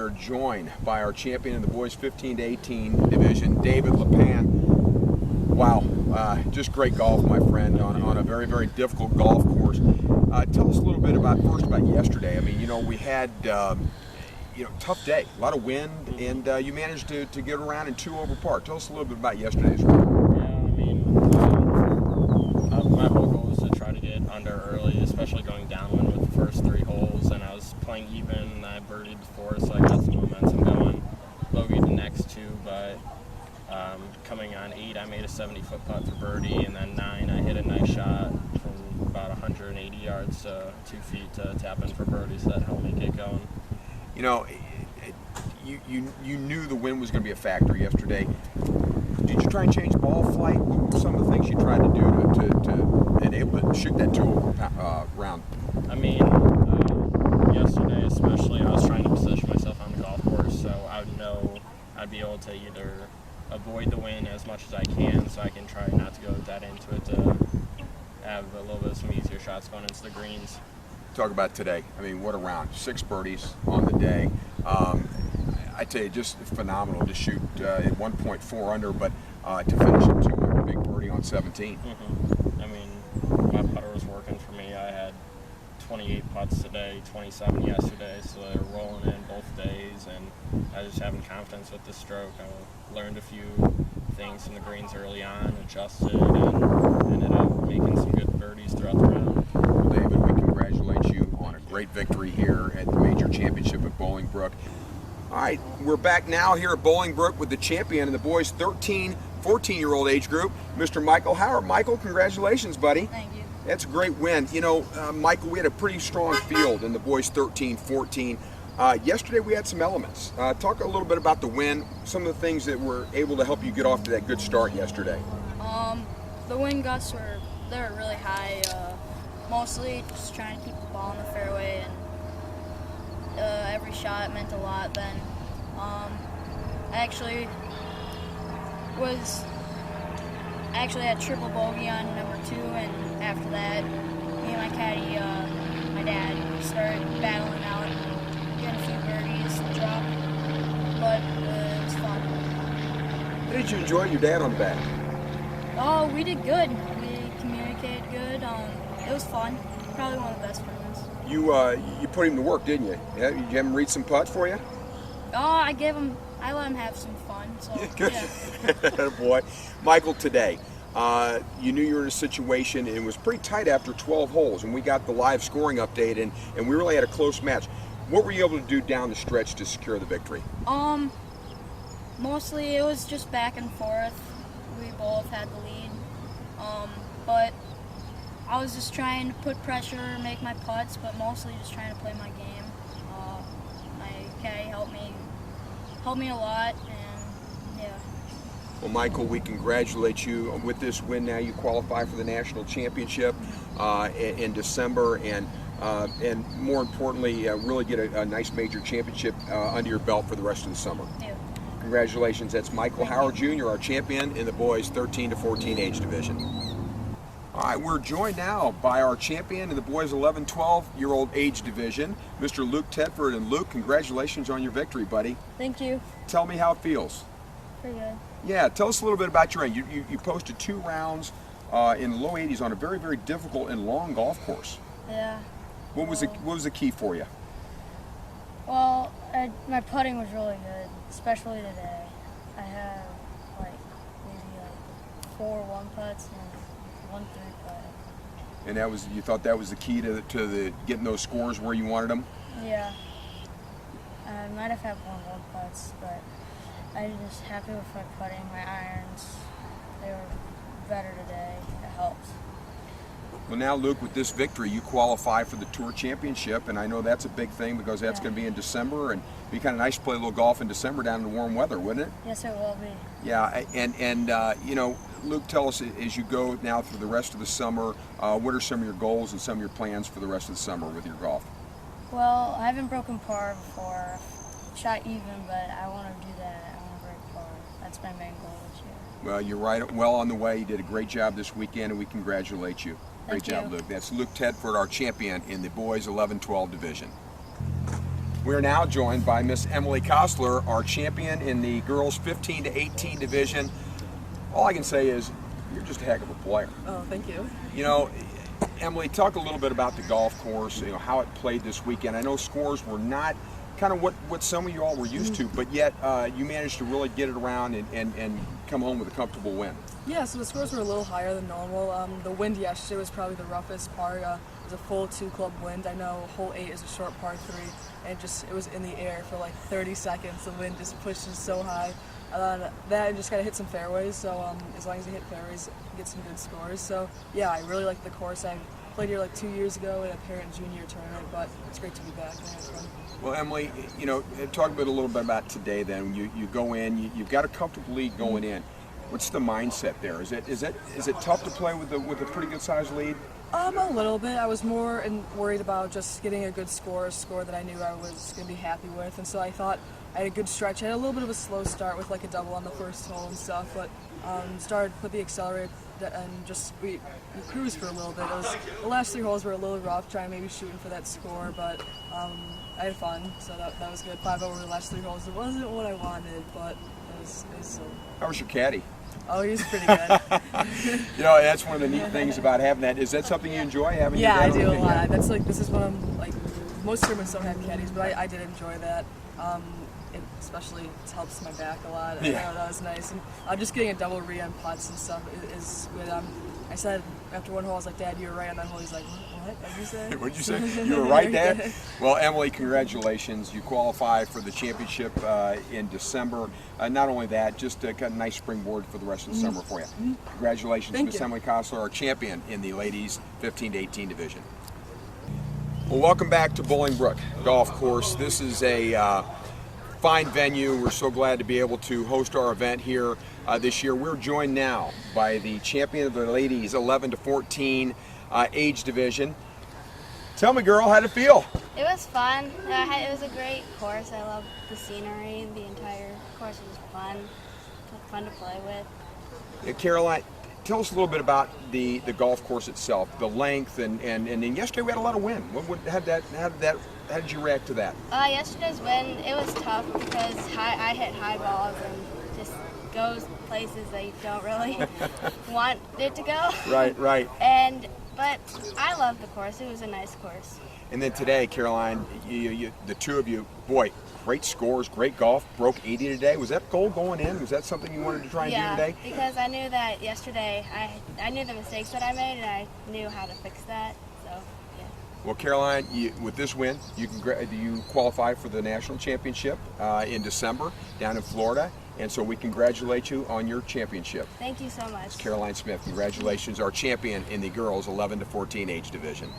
are joined by our champion in the boys 15 to 18 division, David Lopan. Wow, just great golf, my friend, on a very, very difficult golf course. Tell us a little bit about yesterday. I mean, you know, we had tough day, a lot of wind, and you managed to get around in 2 over par. Tell us a little bit about yesterday's round. Yeah, I mean, my whole goal was to try to get under early, especially going downwind with the first 3 holes, and I was playing even, and I birdied before, so I got some momentum going. Bogeyed the next 2, but coming on 8, I made a 70-foot putt for birdie, and then 9, I hit a nice shot from about 180 yards to 2 feet to tap in for birdie, so that helped me get going. You know, you knew the wind was going to be a factor yesterday. Did you try and change ball flight? What were some of the things you tried to do to enable to shoot that 2 over round? I mean, yesterday especially, I was trying to position myself on the golf course so I would know I'd be able to either avoid the wind as much as I can, so I can try not to go that into it to have a little bit of some easier shots going into the greens. Talk about today. I mean, what a round. 6 birdies on the day. I tell you, just phenomenal to shoot at 1.4 under, but to finish at 2 under, big birdie on 17. I mean, my putter was working for me. I had 28 putts today, 27 yesterday, so they were rolling in both days, and I was just having confidence with the stroke. I learned a few things from the greens early on, adjusted, and ended up making some good birdies throughout the round. Well, David, we congratulate you on a great victory here at the Major Championship at Bolingbrook. All right, we're back now here at Bolingbrook with the champion in the boys 13, 14-year-old age group, Mr. Michael Howard. Michael, congratulations, buddy. Thank you. That's a great win. You know, Michael, we had a pretty strong field in the boys 13, 14. Yesterday we had some elements. Talk a little bit about the win, some of the things that were able to help you get off to that good start yesterday. The wind gusts were really high. Mostly just trying to keep the ball in the fairway, and every shot meant a lot. Then I actually had triple bogey on number 2, and after that, me and my caddy, my dad, started battling out and getting a few birdies and drop. But it was fun. How did you enjoy your dad on the back? Oh, we did good. We communicated good. It was fun. Probably one of the best friends. You put him to work, didn't you? Yeah, you have him read some putts for you? Oh, I let him have some fun. So, Yeah, good. Yeah. Boy. Michael, today, you knew you were in a situation, and it was pretty tight after 12 holes, and we got the live scoring update, and we really had a close match. What were you able to do down the stretch to secure the victory? Mostly it was just back and forth. We both had the lead, but I was just trying to put pressure, make my putts, but mostly just trying to play my game. My caddy helped me a lot, and yeah. Well, Michael, we congratulate you with this win. Now you qualify for the national championship in December, and more importantly, really get a nice major championship under your belt for the rest of the summer. Yeah. Congratulations. That's Michael Howard Jr., our champion in the boys 13 to 14 age division. All right, we're joined now by our champion in the boys 11, 12-year-old age division, Mr. Luke Tetford. And Luke, congratulations on your victory, buddy. Thank you. Tell me how it feels. Pretty good. Yeah, tell us a little bit about your end. You posted 2 rounds in the low 80s on a very, very difficult and long golf course. Yeah. What was the key for you? Well, my putting was really good, especially today. I had maybe 4 1-putts and 1 3-putt. And you thought that was the key to the getting those scores where you wanted them? Yeah. I might have had 1 1-putts, but I'm just happy with my putting. My irons, they were better today. It helped. Well, now, Luke, with this victory, you qualify for the Tour Championship, and I know that's a big thing because that's going to be in December, and it'd be kind of nice to play a little golf in December down in the warm weather, wouldn't it? Yes, it will be. Yeah, and you know, Luke, tell us, as you go now through the rest of the summer, what are some of your goals and some of your plans for the rest of the summer with your golf? Well, I haven't broken par before. Shot even, but I want to do that. I want to break par. That's my main goal this year. Well, you're right, well on the way. You did a great job this weekend, and we congratulate you. Great Thank job, you. Luke. That's Luke Tetford, our champion in the boys 11-12 division. We're now joined by Miss Emily Kossler, our champion in the girls 15 to 18 division. All I can say is you're just a heck of a player. Oh, thank you. You know, Emily, talk a little bit about the golf course, you know, how it played this weekend. I know scores were not kind of what some of you all were used to, but yet you managed to really get it around and come home with a comfortable win. Yeah, so the scores were a little higher than normal. The wind yesterday was probably the roughest part. It was a full 2-club wind. I know hole 8 is a short par 3, and it was in the air for like 30 seconds. The wind just pushed us so high. That just got to hit some fairways, so as long as you hit fairways, you get some good scores. So yeah, I really like the course. I played here like 2 years ago in a parent junior tournament, but it's great to be back. Well, Emily, you know, talk a little bit about today then. You go in, you've got a comfortable lead going in. What's the mindset there? Is it tough to play with a pretty good sized lead? A little bit. I was more worried about just getting a good score, a score that I knew I was going to be happy with, and so I thought I had a good stretch. I had a little bit of a slow start with like a double on the first hole and stuff, but started with the accelerator and just we cruised for a little bit. The last 3 holes were a little rough, trying maybe shooting for that score, but I had fun, so that was good. 5 over the last 3 holes. It wasn't what I wanted, but it was How was your caddy? Oh, he was pretty good. You know, that's one of the neat things about having that. Is that something you enjoy, having your Yeah, dad I do on a the lot. caddy? That's like, this is one of, like, most tournaments don't have caddies, but I did enjoy that. It especially helps my back a lot. Yeah. Yeah, that was nice. And just getting a double re on putts and stuff is good. I said after 1 hole, I was like, Dad, you were right on that hole. He's like, what did you say? What'd you say? You were right, Dad? Well, Emily, congratulations. You qualify for the championship in December. Not only that, just got a nice springboard for the rest of the summer for you. Congratulations, Thank Miss you. Emily Kossler, our champion in the ladies 15 to 18 division. Well, welcome back to Bolingbrook Golf Course. This is a fine venue. We're so glad to be able to host our event here this year. We're joined now by the champion of the ladies 11 to 14 age division. Tell me, girl, how'd it feel? It was fun. It was a great course. I loved the scenery. The entire course was fun to play with. Caroline, tell us a little bit about the golf course itself, the length, and then yesterday we had a lot of wind. How did you react to that? Yesterday's wind, it was tough because I hit high balls and just goes places that you don't really want it to go. Right. But I loved the course. It was a nice course. And then today, Caroline, the two of you, boy, great scores, great golf, broke 80 today. Was that goal going in? Was that something you wanted to try and do today? Yeah, because I knew that yesterday, I knew the mistakes that I made and I knew how to fix that. So, yeah. Well, Caroline, with this win, you qualify for the national championship in December down in Florida, and so we congratulate you on your championship. Thank you so much. Caroline Smith, congratulations, our champion in the girls 11 to 14 age division.